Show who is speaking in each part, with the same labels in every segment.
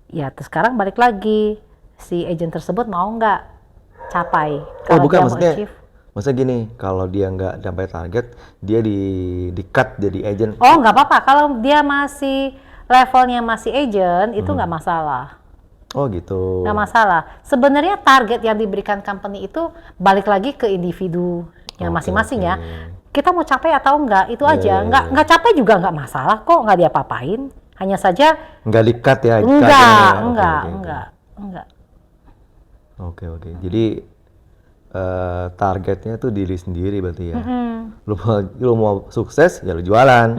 Speaker 1: Ya, terus sekarang balik lagi, si agent tersebut mau nggak capai.
Speaker 2: Oh
Speaker 1: Kalau
Speaker 2: bukan,
Speaker 1: dia mau
Speaker 2: maksudnya
Speaker 1: achieve.
Speaker 2: gini, kalau dia nggak sampai target, dia di cut jadi agent.
Speaker 1: Oh, nggak apa-apa. Kalau dia masih levelnya masih agent, itu nggak masalah.
Speaker 2: Oh gitu.
Speaker 1: Nggak masalah. Sebenarnya target yang diberikan company itu balik lagi ke individu yang
Speaker 2: Oke,
Speaker 1: masing-masing
Speaker 2: oke.
Speaker 1: ya. Kita mau capai atau enggak, itu
Speaker 2: Iya,
Speaker 1: aja.
Speaker 2: iya,
Speaker 1: Nggak
Speaker 2: iya.
Speaker 1: capai juga nggak masalah kok, nggak diapa-apain. Hanya saja
Speaker 2: Nggak di cut ya,
Speaker 1: enggak,
Speaker 2: agennya ya. Oke,
Speaker 1: enggak,
Speaker 2: oke, oke.
Speaker 1: enggak.
Speaker 2: Oke, oke. Jadi targetnya tuh diri sendiri berarti ya. Lu mau sukses ya lu jualan.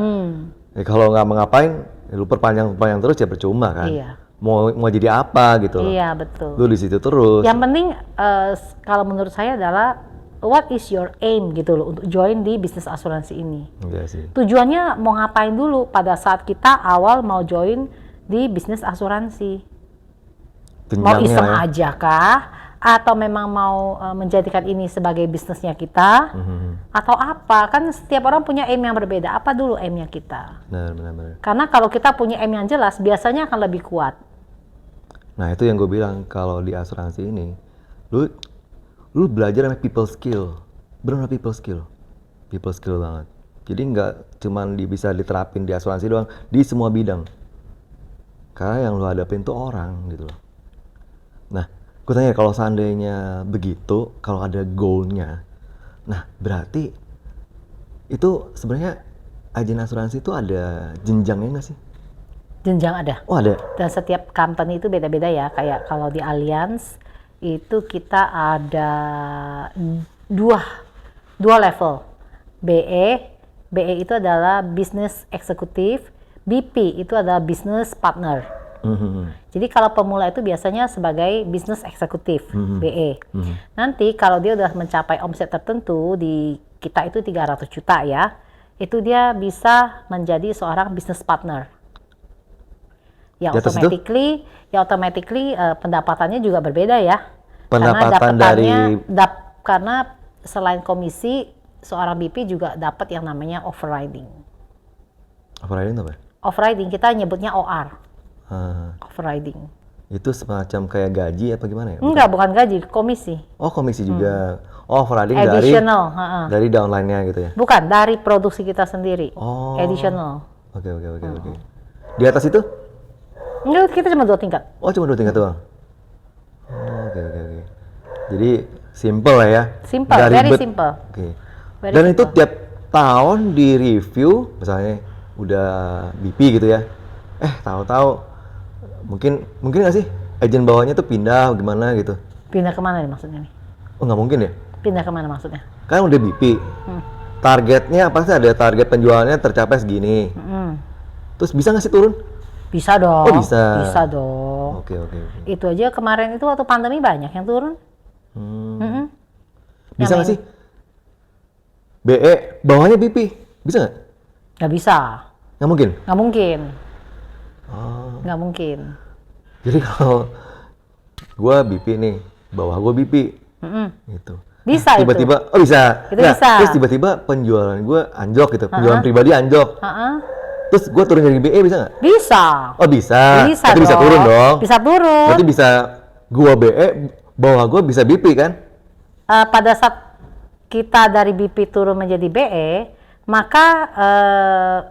Speaker 2: Ya, kalau nggak mau ngapain, ya lu perpanjang terus ya percuma kan.
Speaker 1: Iya.
Speaker 2: Mau jadi apa gitu loh.
Speaker 1: Iya, betul.
Speaker 2: Lu di situ terus.
Speaker 1: Yang penting kalau menurut saya adalah what is your aim gitu loh untuk join di bisnis asuransi ini.
Speaker 2: Iya sih.
Speaker 1: Tujuannya mau ngapain dulu pada saat kita awal mau join di bisnis asuransi. Mau
Speaker 2: Jenjangnya
Speaker 1: iseng
Speaker 2: ya.
Speaker 1: aja kah? Atau memang mau menjadikan ini sebagai bisnisnya kita? Atau apa? Kan setiap orang punya aim yang berbeda. Apa dulu aimnya kita?
Speaker 2: Benar.
Speaker 1: Karena kalau kita punya aim yang jelas, biasanya akan lebih kuat.
Speaker 2: Nah itu yang gue bilang, kalau di asuransi ini, lu belajar namanya people skill. Benar people skill banget. Jadi nggak cuman bisa diterapin di asuransi doang, di semua bidang. Karena yang lu hadapin tuh orang gitu loh. Nah, gue tanya, kalau seandainya begitu, kalau ada goalnya, nah berarti itu sebenarnya agen asuransi itu ada jenjangnya nggak sih?
Speaker 1: Jenjang ada.
Speaker 2: Oh ada.
Speaker 1: Dan setiap company itu beda-beda ya. Kayak kalau di Allianz itu kita ada dua level. BE itu adalah business executive, BP itu adalah business partner. Jadi kalau pemula itu biasanya sebagai business executive, BE. Nanti kalau dia udah mencapai omset tertentu, di kita itu 300 juta ya, itu dia bisa menjadi seorang business partner. Ya automatically pendapatannya juga berbeda ya.
Speaker 2: Pendapatan
Speaker 1: Karena selain komisi, seorang BP juga dapat yang namanya overriding.
Speaker 2: Overriding apa?
Speaker 1: Overriding kita nyebutnya OR. Overriding.
Speaker 2: Itu semacam kayak gaji apa gimana ya?
Speaker 1: Enggak, bukan gaji, komisi.
Speaker 2: Oh komisi juga. Oh overriding
Speaker 1: Additional,
Speaker 2: dari downline-nya gitu ya?
Speaker 1: bukan, dari produksi kita sendiri.
Speaker 2: Oh.
Speaker 1: Additional.
Speaker 2: Oke. Di atas itu?
Speaker 1: Enggak, kita cuma 2 tingkat.
Speaker 2: Oh cuma 2 tingkat doang? Oh, oke. Jadi simple lah ya?
Speaker 1: Simple,
Speaker 2: Nggak
Speaker 1: very
Speaker 2: ribet.
Speaker 1: simple.
Speaker 2: Oke.
Speaker 1: Very
Speaker 2: Dan itu
Speaker 1: simple.
Speaker 2: tiap tahun di review, misalnya udah BP gitu ya. Tahu-tahu mungkin nggak sih agen bawahnya tuh pindah gimana gitu?
Speaker 1: Pindah kemana nih maksudnya nih?
Speaker 2: Oh nggak mungkin ya?
Speaker 1: Pindah kemana maksudnya?
Speaker 2: Kan udah BP. Targetnya apa sih, ada target penjualannya tercapai segini. Terus bisa nggak sih turun?
Speaker 1: Bisa dong.
Speaker 2: Oh, bisa.
Speaker 1: Bisa dong.
Speaker 2: Oke.
Speaker 1: Itu aja kemarin itu waktu pandemi banyak yang turun.
Speaker 2: Bisa
Speaker 1: Yang
Speaker 2: nggak sih? BE bawahnya BP, bisa nggak?
Speaker 1: Nggak bisa.
Speaker 2: Nggak mungkin?
Speaker 1: Nggak mungkin.
Speaker 2: Oh.
Speaker 1: Nggak mungkin.
Speaker 2: Jadi kalau gua BP nih, bawah gua BP, gitu.
Speaker 1: Bisa itu.
Speaker 2: Tiba-tiba, oh bisa.
Speaker 1: Itu bisa.
Speaker 2: Terus tiba-tiba penjualan gua anjlok gitu, penjualan pribadi anjlok. Terus gua turun dari BE bisa nggak?
Speaker 1: Bisa.
Speaker 2: Oh bisa.
Speaker 1: Bisa
Speaker 2: Berarti bisa
Speaker 1: dong.
Speaker 2: turun dong.
Speaker 1: Bisa turun.
Speaker 2: Berarti bisa gua BE, bawah gua bisa BP kan?
Speaker 1: Pada saat kita dari BP turun menjadi BE, maka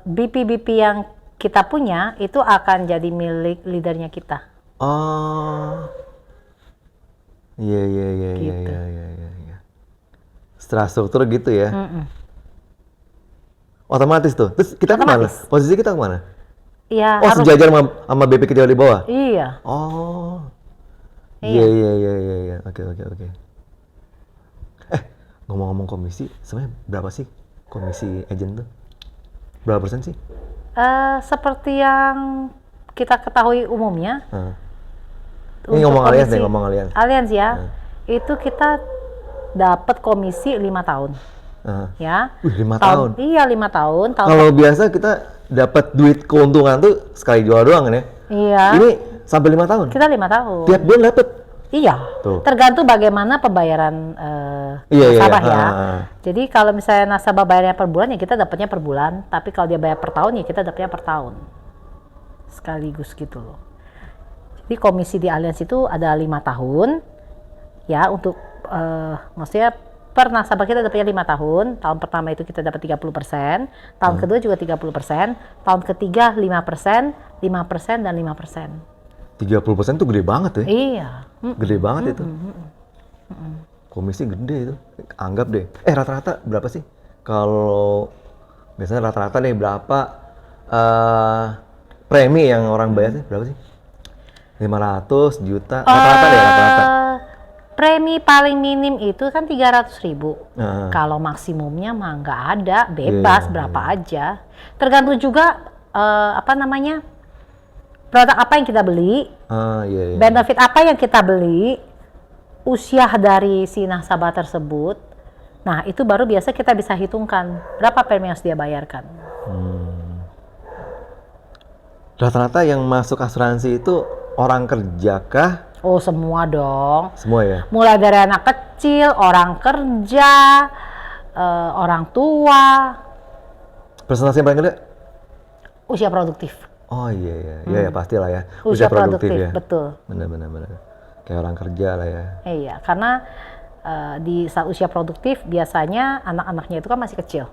Speaker 1: BP yang kita punya itu akan jadi milik leadernya kita.
Speaker 2: Oh. Iya.
Speaker 1: Gitu.
Speaker 2: Setelah struktur gitu ya. Otomatis tuh. Terus kita kemana?
Speaker 1: Otomatis.
Speaker 2: Posisi kita kemana?
Speaker 1: Iya,
Speaker 2: Oh
Speaker 1: harus.
Speaker 2: sejajar sama BP kita di bawah?
Speaker 1: Iya.
Speaker 2: Oh.
Speaker 1: Iya.
Speaker 2: Iya. Oke. Ngomong-ngomong komisi, sebenarnya berapa sih komisi agent tuh? Berapa persen sih?
Speaker 1: Seperti yang kita ketahui umumnya.
Speaker 2: Ini ngomong Allianz deh, ngomong Allianz.
Speaker 1: Allianz ya. Itu kita dapat komisi 5 tahun. Ya.
Speaker 2: 5 tahun?
Speaker 1: Iya, 5 tahun.
Speaker 2: Kalau biasa kita dapat duit keuntungan tuh sekali jual doang kan ya?
Speaker 1: Iya.
Speaker 2: Ini sampai 5 tahun?
Speaker 1: Kita 5 tahun.
Speaker 2: Tiap bulan dapat?
Speaker 1: Iya.
Speaker 2: Tuh.
Speaker 1: Tergantung bagaimana pembayaran nasabah ya. Jadi kalau misalnya nasabah bayarnya per bulan ya kita dapatnya per bulan. Tapi kalau dia bayar per tahun ya kita dapatnya per tahun. Sekaligus gitu loh. Jadi komisi di Allianz itu ada 5 tahun, ya untuk maksudnya per nasabah kita dapatnya 5 tahun. Tahun pertama itu kita dapat 30%, tahun kedua juga 30%, tahun ketiga 5%, 5% dan 5%.
Speaker 2: 30% tuh gede banget ya?
Speaker 1: Iya.
Speaker 2: Gede banget itu. Komisi gede itu. Anggap deh. Rata-rata berapa sih? Kalau biasanya rata-rata nih berapa premi yang orang bayar sih? Berapa sih? 500 juta. Rata-rata deh, rata-rata.
Speaker 1: Premi paling minim itu kan 300.000.
Speaker 2: Nah.
Speaker 1: Kalau maksimumnya mah nggak ada, bebas
Speaker 2: Iya,
Speaker 1: berapa aja. Tergantung juga produk apa yang kita beli,
Speaker 2: Iya.
Speaker 1: benefit apa yang kita beli, usia dari si nasabah tersebut. Nah, itu baru biasa kita bisa hitungkan berapa premi yang harus dia bayarkan.
Speaker 2: Rata-rata yang masuk asuransi itu orang kerja kah?
Speaker 1: Oh, semua dong.
Speaker 2: Semua ya?
Speaker 1: Mulai dari anak kecil, orang kerja, orang tua,
Speaker 2: Presentasi yang paling gede?
Speaker 1: usia produktif.
Speaker 2: Oh iya. Ya pastilah ya.
Speaker 1: Usia produktif,
Speaker 2: ya.
Speaker 1: betul.
Speaker 2: Benar. Kayak orang kerja lah ya.
Speaker 1: Iya, karena di saat usia produktif biasanya anak-anaknya itu kan masih kecil.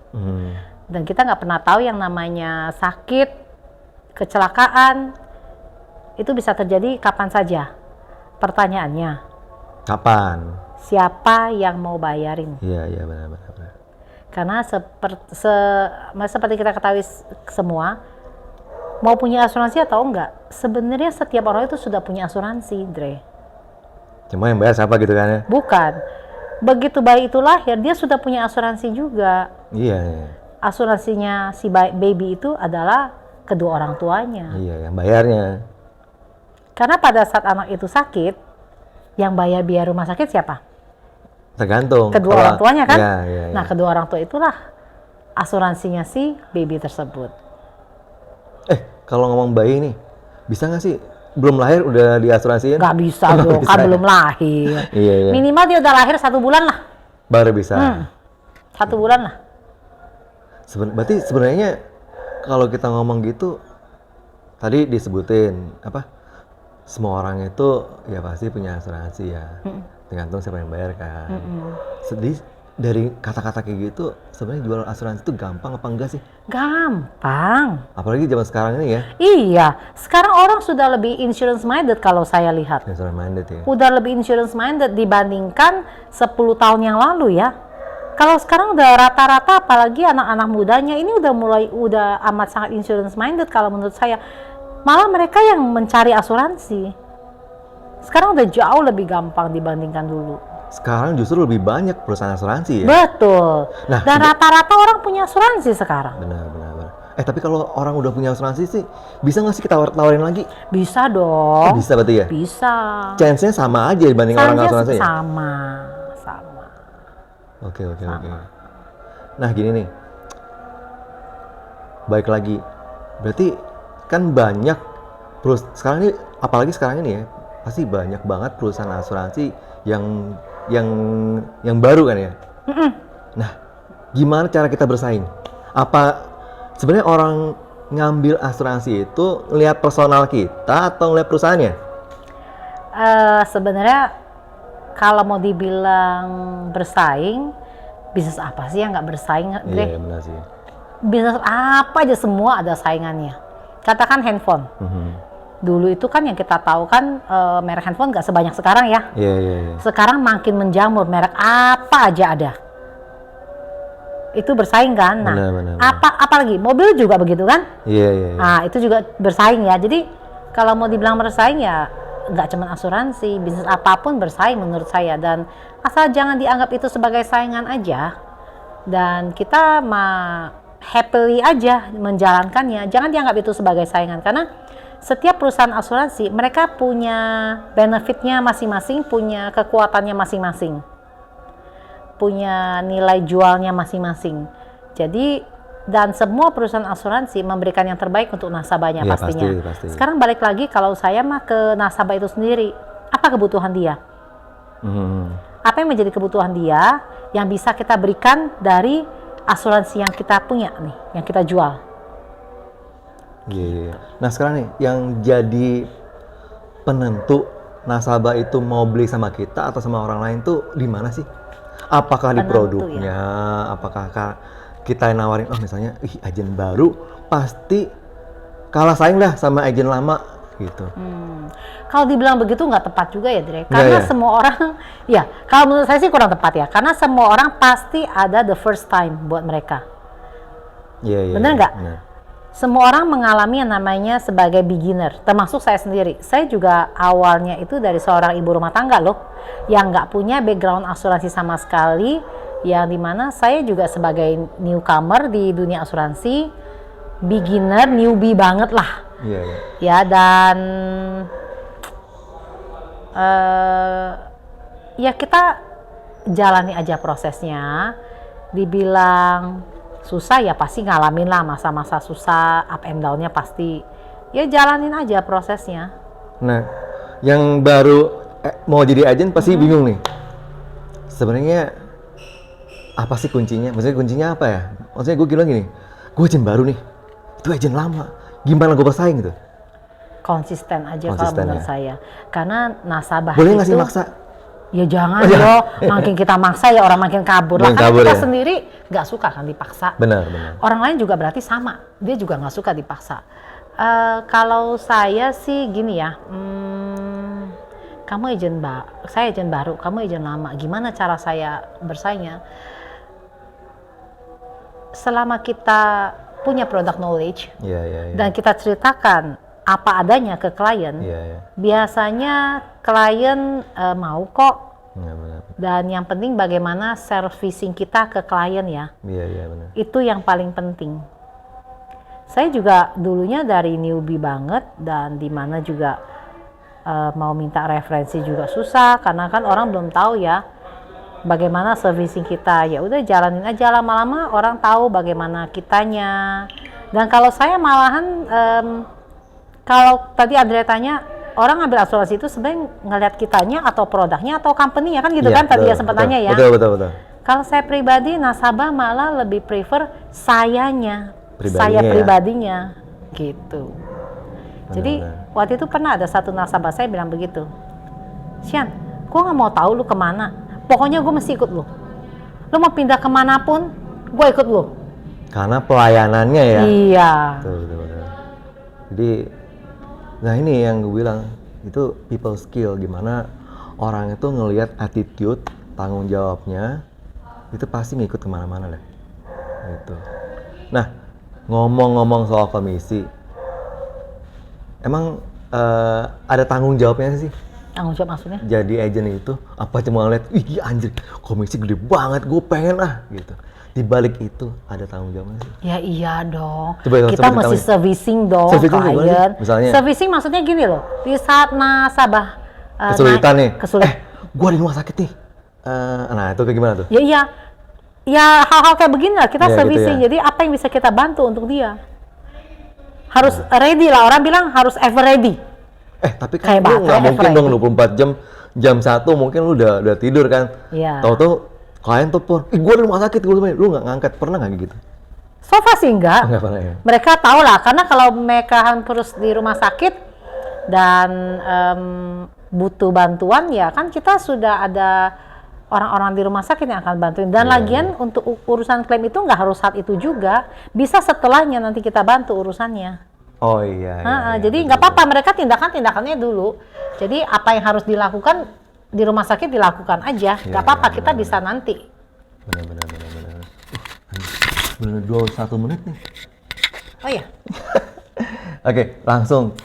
Speaker 1: Dan kita nggak pernah tahu yang namanya sakit, kecelakaan, itu bisa terjadi kapan saja. Pertanyaannya,
Speaker 2: Kapan?
Speaker 1: siapa yang mau bayarin?
Speaker 2: Iya benar.
Speaker 1: Karena seperti kita ketahui semua, mau punya asuransi atau enggak, sebenarnya setiap orang itu sudah punya asuransi, Dre.
Speaker 2: Cuma yang bayar siapa gitu kan ya?
Speaker 1: Bukan. Begitu bayi itu lahir, dia sudah punya asuransi juga.
Speaker 2: Iya.
Speaker 1: Asuransinya si baby itu adalah kedua orang tuanya.
Speaker 2: Iya, yang bayarnya.
Speaker 1: Karena pada saat anak itu sakit, yang bayar biaya rumah sakit siapa?
Speaker 2: Tergantung.
Speaker 1: Kedua orang tuanya kan?
Speaker 2: Iya.
Speaker 1: Nah, kedua orang tua itulah asuransinya si baby tersebut.
Speaker 2: Kalau ngomong bayi nih, bisa nggak sih belum lahir udah diasuransiin?
Speaker 1: Nggak bisa dong, kan belum lahir.
Speaker 2: Iya.
Speaker 1: Minimal dia udah lahir 1 bulan lah.
Speaker 2: Baru bisa.
Speaker 1: 1 bulan lah.
Speaker 2: Berarti sebenarnya kalau kita ngomong gitu, tadi disebutin semua orang itu ya pasti punya asuransi ya. Tergantung siapa yang bayar kan. Sedih dari kata-kata kayak gitu, sebenarnya jual asuransi itu gampang apa enggak sih?
Speaker 1: Gampang.
Speaker 2: Apalagi zaman sekarang ini ya.
Speaker 1: Iya, sekarang orang sudah lebih insurance minded kalau saya lihat.
Speaker 2: Insurance minded ya.
Speaker 1: Udah lebih insurance minded dibandingkan 10 tahun yang lalu ya. Kalau sekarang udah rata-rata, apalagi anak-anak mudanya ini udah amat sangat insurance minded kalau menurut saya. Malah mereka yang mencari asuransi. Sekarang udah jauh lebih gampang dibandingkan dulu.
Speaker 2: Sekarang justru lebih banyak perusahaan asuransi ya.
Speaker 1: Betul.
Speaker 2: Nah,
Speaker 1: dan rata-rata orang punya asuransi sekarang.
Speaker 2: Benar. Tapi kalau orang udah punya asuransi sih, bisa nggak sih kita tawarin lagi?
Speaker 1: Bisa dong.
Speaker 2: Bisa berarti ya?
Speaker 1: Bisa.
Speaker 2: Chance-nya sama aja dibanding orang nggak asuransi ya?
Speaker 1: Sama.
Speaker 2: Oke. Nah gini nih, baik lagi, berarti kan banyak sekarang ini, apalagi sekarang ini ya, pasti banyak banget perusahaan asuransi yang baru kan ya. Nah, gimana cara kita bersaing? Apa sebenarnya orang ngambil asuransi itu ngelihat personal kita atau ngelihat perusahaannya?
Speaker 1: Sebenarnya kalau mau dibilang bersaing, bisnis apa sih yang nggak bersaing, Dre?
Speaker 2: Iya, benar sih.
Speaker 1: Bisnis apa aja semua ada saingannya. Katakan handphone. Dulu itu kan yang kita tahu kan merek handphone nggak sebanyak sekarang ya.
Speaker 2: Iya.
Speaker 1: Sekarang makin menjamur, merek apa aja ada. Itu bersaing kan. Nah,
Speaker 2: benar.
Speaker 1: apalagi mobil juga begitu kan?
Speaker 2: Iya.
Speaker 1: Nah, itu juga bersaing ya. Jadi kalau mau dibilang bersaing ya nggak cuma asuransi, bisnis apapun bersaing menurut saya, dan asal jangan dianggap itu sebagai saingan aja dan kita happily aja menjalankannya, jangan dianggap itu sebagai saingan, karena setiap perusahaan asuransi mereka punya benefitnya masing-masing, punya kekuatannya masing-masing, punya nilai jualnya masing-masing. Jadi dan semua perusahaan asuransi memberikan yang terbaik untuk nasabahnya,
Speaker 2: ya,
Speaker 1: pastinya.
Speaker 2: Pasti.
Speaker 1: Sekarang balik lagi, kalau saya mah ke nasabah itu sendiri, apa kebutuhan dia? Apa yang menjadi kebutuhan dia yang bisa kita berikan dari asuransi yang kita punya nih, yang kita jual.
Speaker 2: Iya. Nah sekarang nih yang jadi penentu nasabah itu mau beli sama kita atau sama orang lain tuh di mana sih? Apakah di
Speaker 1: Penentu,
Speaker 2: produknya? Apakah kita yang nawarin, oh misalnya, agen baru pasti kalah saing lah sama agen lama gitu.
Speaker 1: Kalau dibilang begitu nggak tepat juga ya, Dre. Karena
Speaker 2: ya?
Speaker 1: semua orang, ya kalau menurut saya sih kurang tepat ya. Karena semua orang pasti ada the first time buat mereka.
Speaker 2: Iya.
Speaker 1: Bener nggak?
Speaker 2: Bener.
Speaker 1: Semua orang mengalami yang namanya sebagai beginner, termasuk saya sendiri. Saya juga awalnya itu dari seorang ibu rumah tangga loh, yang nggak punya background asuransi sama sekali, yang dimana saya juga sebagai newcomer di dunia asuransi, beginner, newbie banget lah.
Speaker 2: Iya.
Speaker 1: Ya, dan ya kita jalani aja prosesnya. Dibilang susah ya pasti ngalamin lah masa-masa susah, up and down-nya pasti. Ya jalanin aja prosesnya.
Speaker 2: Nah, yang baru mau jadi agen pasti bingung nih. Sebenarnya apa sih kuncinya? Maksudnya kuncinya apa ya? Maksudnya gue bilang gini, gue agen baru nih, itu agen lama. Gimana gue bersaing gitu?
Speaker 1: Konsisten aja kalau menurut saya. Karena nasabah
Speaker 2: boleh nggak
Speaker 1: itu
Speaker 2: sih maksa?
Speaker 1: ya jangan loh, makin kita maksa ya orang makin kabur lah. Karena kita sendiri nggak suka kan dipaksa.
Speaker 2: Benar.
Speaker 1: Orang lain juga berarti sama, dia juga nggak suka dipaksa. Kalau saya sih gini ya, kamu saya agen baru, kamu agen lama. Gimana cara saya bersaingnya? Selama kita punya product knowledge dan kita ceritakan apa adanya ke klien, biasanya klien mau kok.
Speaker 2: Benar.
Speaker 1: Dan yang penting bagaimana servicing kita ke klien ya.
Speaker 2: Iya benar.
Speaker 1: Itu yang paling penting. Saya juga dulunya dari newbie banget, dan di mana juga mau minta referensi juga susah karena kan orang belum tahu ya bagaimana servicing kita. Ya udah jalanin aja, lama-lama orang tahu bagaimana kitanya. Dan kalau saya malahan kalau tadi Andrea tanya, orang ngambil asuransi itu sebenarnya ngelihat kitanya atau produknya atau company-nya kan gitu kan, tadi ya sempat tanya ya.
Speaker 2: Betul.
Speaker 1: Kalau saya pribadi, nasabah malah lebih prefer saya pribadinya gitu. Jadi waktu itu pernah ada satu nasabah saya bilang begitu, Sian, gue nggak mau tahu lu kemana, pokoknya gue mesti ikut lu. Lu mau pindah kemanapun, gue ikut lu.
Speaker 2: Karena pelayanannya ya.
Speaker 1: Iya.
Speaker 2: Betul. Jadi, nah ini yang gue bilang, itu people skill, gimana orang itu ngelihat attitude, tanggung jawabnya, itu pasti ngikut kemana-mana deh. Gitu. Nah, ngomong-ngomong soal komisi, emang ada tanggung jawabnya sih?
Speaker 1: Tanggung jawab maksudnya?
Speaker 2: Jadi agent itu, apa cuma ngeliat, ih anjir, komisi gede banget, gue pengen gitu. Di balik itu ada tanggung jawabnya sih?
Speaker 1: Ya iya dong.
Speaker 2: Coba
Speaker 1: kita mesti servicing dong klien. Servicing maksudnya gini loh, di saat nasabah
Speaker 2: kesulitan nih, gue di rumah sakit nih. Nah itu kayak gimana tuh?
Speaker 1: Ya hal-hal kayak begini lah kita servicing.
Speaker 2: Gitu ya?
Speaker 1: Jadi apa yang bisa kita bantu untuk dia? Harus ready lah, orang bilang harus ever ready.
Speaker 2: Tapi kan lu nggak mungkin dong 24 jam, jam 1 mungkin lu udah tidur kan?
Speaker 1: Iya.
Speaker 2: Tahu-tahu klien telepon, gue di rumah sakit, lu nggak ngangkat, pernah nggak gitu?
Speaker 1: So far sih enggak.
Speaker 2: Nggak pernah ya?
Speaker 1: Mereka tahu lah, karena kalau mereka terus di rumah sakit dan butuh bantuan ya kan kita sudah ada orang-orang di rumah sakit yang akan bantuin. Dan lagian untuk urusan klaim itu nggak harus saat itu juga, bisa setelahnya nanti kita bantu urusannya.
Speaker 2: Oh iya.
Speaker 1: Jadi nggak apa-apa, mereka tindakannya dulu. Jadi apa yang harus dilakukan di rumah sakit dilakukan aja, nggak apa-apa, kita bisa nanti.
Speaker 2: Benar. Benar 21 menit nih.
Speaker 1: Oh ya.
Speaker 2: Oke, langsung.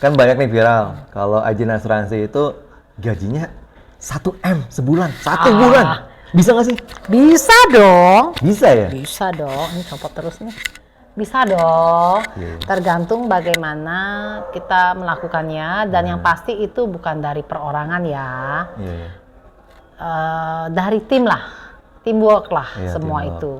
Speaker 2: Kan banyak nih viral, kalau agen asuransi itu gajinya 1M sebulan, 1 bulan. Bisa nggak sih?
Speaker 1: Bisa dong.
Speaker 2: Bisa ya?
Speaker 1: Bisa dong, ini copot terus nih. Bisa dong, tergantung bagaimana kita melakukannya, dan yang pasti itu bukan dari perorangan ya, dari tim lah, teamwork lah, semua teamwork. Itu.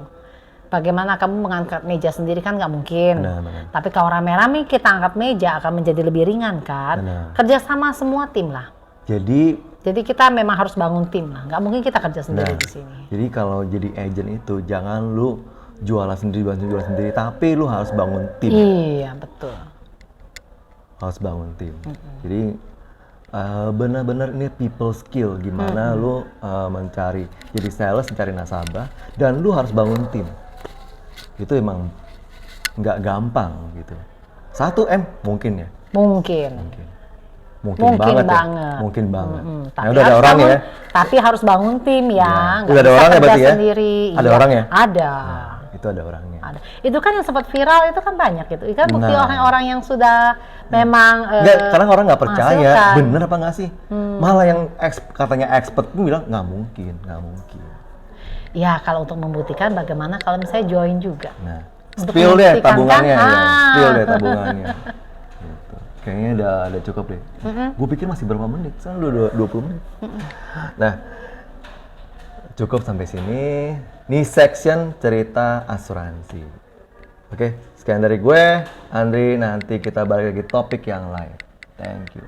Speaker 1: Bagaimana kamu mengangkat meja sendiri kan nggak mungkin, tapi kalau rame-rame kita angkat meja akan menjadi lebih ringan kan, kerjasama semua tim lah. Jadi kita memang harus bangun tim lah, nggak mungkin kita kerja sendiri di sini.
Speaker 2: Jadi kalau jadi agent itu jangan lu jualan sendiri, tapi lu harus bangun tim.
Speaker 1: Iya, betul.
Speaker 2: harus bangun tim. Jadi benar-benar ini people skill, gimana lu mencari, jadi sales, mencari nasabah, dan lu harus bangun tim. Itu emang nggak gampang gitu. 1M mungkin ya?
Speaker 1: Mungkin
Speaker 2: Mungkin banget
Speaker 1: banget.
Speaker 2: ya? Mungkin banget.
Speaker 1: Tapi
Speaker 2: Nah, udah ada
Speaker 1: harus
Speaker 2: orang
Speaker 1: bangun,
Speaker 2: ya?
Speaker 1: tapi harus bangun tim ya. Nggak
Speaker 2: Udah ada
Speaker 1: bisa
Speaker 2: orang ya
Speaker 1: kerja
Speaker 2: berarti ya?
Speaker 1: sendiri.
Speaker 2: Ada
Speaker 1: Iya,
Speaker 2: orang ya?
Speaker 1: Ada.
Speaker 2: Itu ada orangnya.
Speaker 1: Ada. Itu kan yang sempat viral itu kan banyak gitu. Itu kan bukti
Speaker 2: Nah.
Speaker 1: orang-orang yang sudah memang
Speaker 2: Nggak, karena orang nggak percaya,
Speaker 1: menghasilkan.
Speaker 2: bener apa nggak sih? Malah yang katanya expert pun bilang nggak mungkin.
Speaker 1: Ya kalau untuk membuktikan bagaimana kalau misalnya join juga.
Speaker 2: Nah,
Speaker 1: Untuk
Speaker 2: spill deh
Speaker 1: membuktikan
Speaker 2: tabungannya,
Speaker 1: kan?
Speaker 2: ya. Spill deh tabungannya. Gitu. Kayaknya udah cukup deh. Gue pikir masih berapa menit, soalnya udah 20 menit. Nah, cukup sampai sini. Ini section cerita asuransi. Oke, sekian dari gue, Andri. Nanti kita balik lagi topik yang lain. Thank you.